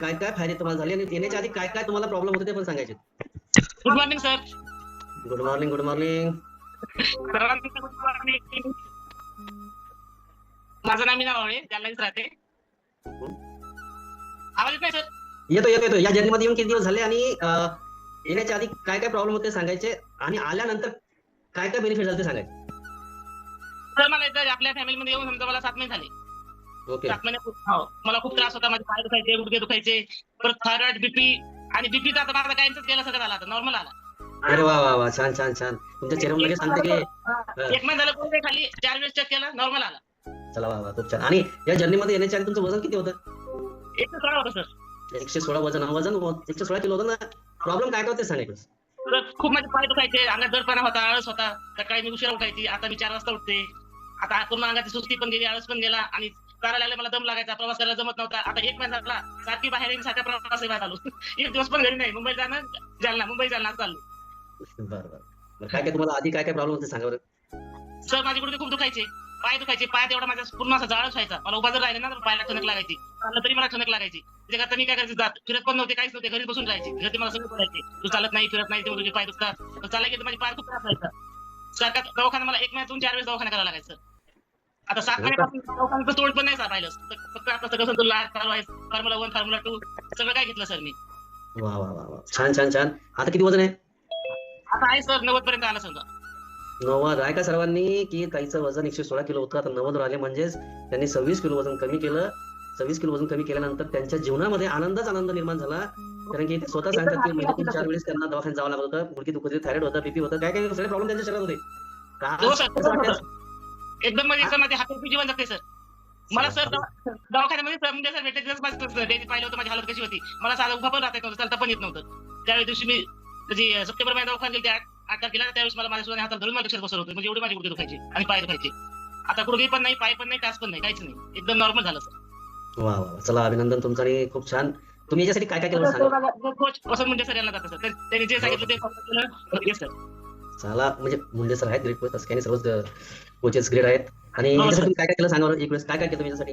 काय काय फायदे तुम्हाला झाले आणि येण्याच्या आधी काय काय तुम्हाला प्रॉब्लेम होते ते पण सांगायचे. Good morning sir. Good morning. Good morning. Good morning. माझं नाव मीना वावळे, जालन्यात राहते. आवाज येत नाही सर? येतो येतो येतो. या जर्नीमध्ये येऊन किती दिवस झाले आणि येण्याच्या आधी काय काय प्रॉब्लेम होते सांगायचे आणि आल्यानंतर काय काय बेनिफिट झाले ते सांगायचे. सर मला इथं आपल्या फॅमिलीमध्ये येऊन समजा मला 7 महिने झाले. ओके. 7 महिने हो. मला खूप त्रास होता. माझे पाय दुखायचे, गुडघे दुखायचे, परत थायरॉइड, बीपी आणि बीपीचा आता माझा कायमच गेला सगळं झाला, आता नॉर्मल आला. अरे वा वा वा. छान छान छान. तुमच्या चेहऱ्यावर लगेच सांगते की 1 महिना झालं गोळी खाली, 4 वेळेस चेक केलं, नॉर्मल आला. चला वा वा खूप छान. आणि या जर्नीमध्ये येण्याच्या आधी तुमचं वजन किती होतं? 116 होतं सर. 116 वजन. वजन 116 किलो होतं ना. प्रॉब्लेम काय काय होते सांगायचं. तर खूप माझे पाय दुखायचे, अंगात दडपणा होता, आळस होता. सकाळी मी उशिरा उठायची, आता मी 4 वाजता उठते. आता पूर्ण अंगाची सुस्ती पण गेली, आळस पण गेला आणि चालायला लागले, मला दम लागायचा, प्रवास करायला जमत नव्हता. आता 1 महिना झाला, सारखी बाहेर येऊन सारखा प्रवास बाहेर आलो. एक दिवस पण घरी नाही. मुंबई जाणं, जालना, मुंबई जालना चाललो. बरं बरं. काय काय तुम्हाला आधी काय काय प्रॉब्लेम होते सांगा बरं. सर माझे गुडघे खूप दुखायचे, पाय दुखायचे, पायात एवढा माझा पूर्ण असा जाळच व्हायचा. मला उभा जर राहिले ना तर पायाला ठणक लागायची, चाललं तरी मला ठणक लागायची. त्याच्याकरता मी काय करायचं, जात फिरत पण नव्हते, काहीच नव्हते, घरीच बसून राहायचे. घरचे मला सगळं बोलायचे, तू चालत नाही, फिरत नाही, तुझे पाय दुखतात. चालला की माझे पाय खूप त्रास व्हायचा. सारखा दवाखाना, मला 1 महिन्यातून 4 वेळेस दवाखाना करावा लागायचं. आता 7 महिन्यापासून दवाखान्याचं तोड पण नाही पाहिलं. फक्त आता सगळं संतुलन, चालू आहे, फॉर्म्युला 1, फॉर्म्युला 2 सगळं काय घेतलं सर मी. वा वा वा वा. छान छान छान. आता किती वजन आहे? आता आहे सर 90 पर्यंत आला समजा. 90 आहे का सर्वांनी की ताईचं वजन 116 किलो होतं, आता 90 वर आले. म्हणजेच त्यांनी 26 किलो वजन कमी केलं. 26 किलो वजन कमी केल्यानंतर त्यांच्या जीवनामध्ये आनंदच आनंद निर्माण झाला. कारण की ते स्वतः सांगतात की महिन्यातून 4 वेळेस त्यांना दवाखान्यात जावं लागत होतं. गुडघे दुखत होते, थायरॉइड होतं, बीपी होतं, काय काय सगळे प्रॉब्लेम त्यांच्या शरीरात होते. हो सर, एकदम म्हणजे सर माझे हाताचे जीवन जगते सर. मला सर दवाखान्यामध्ये म्हणजे सर भेटले दिवस पाहिलं होतं, माझी हालत कशी होती. मला साधा उभा पण राहता येत नव्हतं, चालता पण येत नव्हतं. त्यावेळी दिवशी मी म्हणजे सप्टेंबर महिन्यात दवाखान्यात गेले, 8 तारखेला. त्यावेळेस मला माझ्या सोन्या हातात धरून मला रिक्षात बसवलं होतं. म्हणजे एवढे माझे गुडघे दुखायचे आणि पाय दुखायचे. आता गुडघे पण नाही, पाय पण नाही, टाच पण नाही, काहीच नाही, एकदम नॉर्मल झालं सर. वा वा. चला अभिनंदन तुमचं आणि खूप छान. तुम्ही याच्यासाठी काय काय केलं सांगा. कोच वसंत मुंडे सर यांना जातं सर, त्यांनी जे सांगितलं ते फॉलो केलं. Yes sir. चला म्हणजे मुंडे सर आहेत, ग्रेट कोच, असं काही नाही, सर्वच कोचेस ग्रेट आहेत. आणि हो, याच्यासाठी सर. तुम्ही काय काय केलं सांगा बरं. एक वेळेस काय काय केलं तुम्ही याच्यासाठी.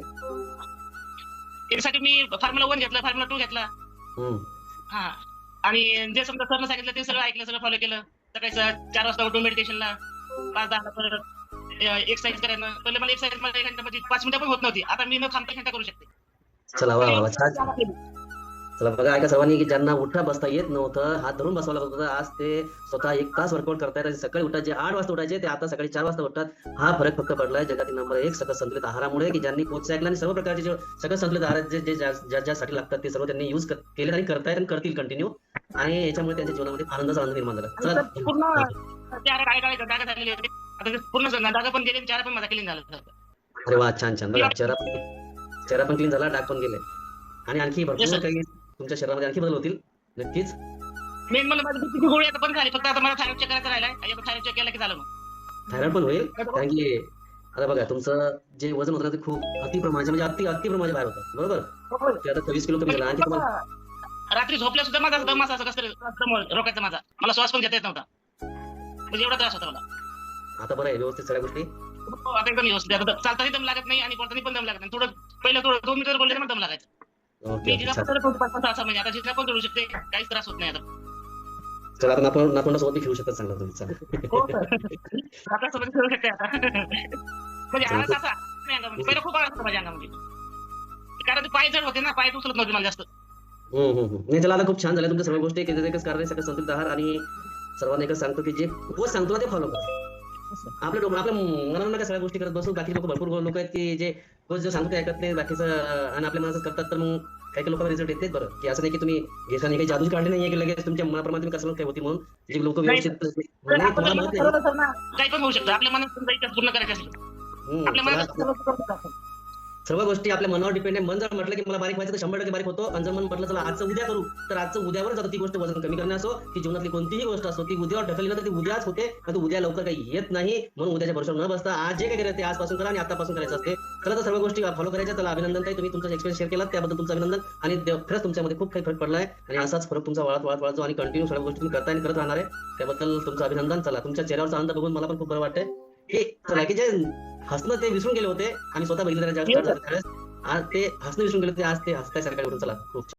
यासाठी मी फॉर्म्युला 1 घेतला, फॉर्म्युला 2 घेतला. हम्म. हा. आणि जे समजा सरनं सांगितलं ते सगळं ऐकलं, सगळं फॉलो केलं. सकाळी 4 वाजता उठून मेडिटेशनला, 5-10 परत एक्सरसाइज करायला. पहिले मला एक्सरसाइज मला 1 घंटा म्हणजे 5 मिनिटं पण होत नव्हती. आता मी न थांबता घंटा करू शकते. चला वा वा वा. छान. चला बघा ऐका सर्वांनी की ज्यांना उठा बसता येत नव्हतं, हात धरून बसवावं लागत होतं, आज ते स्वतः 1 तास वर्कआउट करतायत. सकाळी उठायचे 8 वाजता उठायचे, ते आता सकाळी 4 वाजता उठतात. हा फरक फक्त पडलाय जगातील नंबर 1 सकस संतुलित आहारामुळे, की ज्यांनी कोच ऐकलं आणि सर्व प्रकारचे जे सकस संतुलित आहार जे ज्यासाठी लागतात ते सर्व त्यांनी युज केले आणि करतायत आणि करतील कंटिन्यू. आणि याच्यामुळे त्यांच्या जीवनामध्ये आनंदाचा आनंद निर्माण झाला. चला. पूर्ण चेहरा डागा झालेले होते. आता ते पूर्ण डागा पण गेले, चेहरा पण माझा क्लीन झाला सर. अरे वा. छान छान. बघा चेहरा पण क्लीन झाला, डाग पण गेले आणि आणखी भरपूर काही तुमच्या शरीरामध्ये आणखी बदल होतील नक्कीच. मेन मला माझी बीपीची गोळी आता बंद झाली, फक्त आता मला थायरॉइड चेक करायचं राहिलाय. थायरॉइड चेक केला की झालं मग. थायरॉइड पण होईल. कारण की आता बघा तुमचं जे वजन होतं ना ते खूप अतिप्रमाणाच्या म्हणजे अति प्रमाणाच्या बाहेर होतं, बरोबर. ते आता 26 किलो कमी झालं. आणखी तुम्हाला रात्री झोपल्या सुद्धा माझा दम असा कसं रोखायचा माझा, मला श्वास पण घेता येत नव्हता, म्हणजे एवढा त्रास होता मला. आता बरं आहे व्यवस्थित सगळ्या गोष्टी. आता एकदम व्यवस्थित. आता चालताही दम लागत नाही आणि बोलताना पण दम लागत नाही. पहिलं 2 मीटर बोलले दम लागायचं. ओके मी जिला ओके. पण 5-6 महिने आता जिला पण जोडू शकते, काहीच त्रास होत नाही आता. चला आता नातवंडासोबत खेळू शकतात चांगला तुम्ही. चला. हो सर. आता सोबत खेळू शकते आता. म्हणजे आळस असा नाही अंगामध्ये. पहिलं खूप आळस होता माझ्या अंगामध्ये, कारण ते पाय जड होते ना, पाय उचलत नव्हते मला जास्त. नाही चला आता खूप छान झालं तुमच्या सर्व गोष्टी. एकच कारण आहे सकस संतुलित आहार. आणि सर्वांना एकच सांगतो की जे कोच सांगतो ना ते फॉलो करा. आपल्या मनाला नका सगळ्या गोष्टी करत बसू. बाकी भरपूर लोक आहेत की जे कोच जो सांगतो ते ऐकत नाही, बाकीचं आणि आपल्या मनाचं करतात. तर मग काही लोकांना रिझल्ट येत नाही. बरं की असं नाही की तुम्ही घेताना काही जादूच काढली नाहीये की लगेच तुमच्या मनाप्रमाणे तुम्ही कसं काय होती म्हणून. जे लोक व्यवस्थित नाही तुम्हाला म्हणत नाही. काही पण होऊ शकतं आपल्या मनात पूर्ण करायचं असलं, आपल्या मनात सर्व गोष्टी आपल्या मनावर डिपेंड आहे. मन जर म्हटलं की मला बारीक व्हायचं तर 100% बारीक होतो. आणि जर मन म्हटलं चला आजचं उद्या करू तर आजचं उद्यावर जातं. ती गोष्ट वजन कमी करणे असो की जीवनातली कोणतीही गोष्ट असो, ती उद्यावर ढकलली ना तर ती उद्याच होते. पण उद्या लवकर काही येत नाही. म्हणून उद्याच्या भरोशावर न बसता आज जे काही करायचं ते आजपासून करा आणि आतापासून करायचं असते. चला तर सर्व गोष्टी फॉलो करायच्या. चला अभिनंदन ताई, तुम्ही तुमचा एक्सपिरियन्स शेअर केला त्याबद्दल तुमचं अभिनंदन. आणि खरंच तुमच्यामध्ये खूप काही फरक पडला आहे आणि असाच फरक तुमचा वाढत जो आणि कंटिन्यू सगळ्या गोष्टी तुम्ही करताय आणि करत राहणार आहे, त्याबद्दल तुमचं अभिनंदन. चला तुमच्या चेहऱ्यावरचा आनंद बघून मला पण खूप बरं वाटतंय की चला की जे हसणं ते विसरून गेले होते आणि स्वतः बघितलं खरंच आज ते हसणं विसरून गेले ते आज ते हसताय सरकार. चला खूप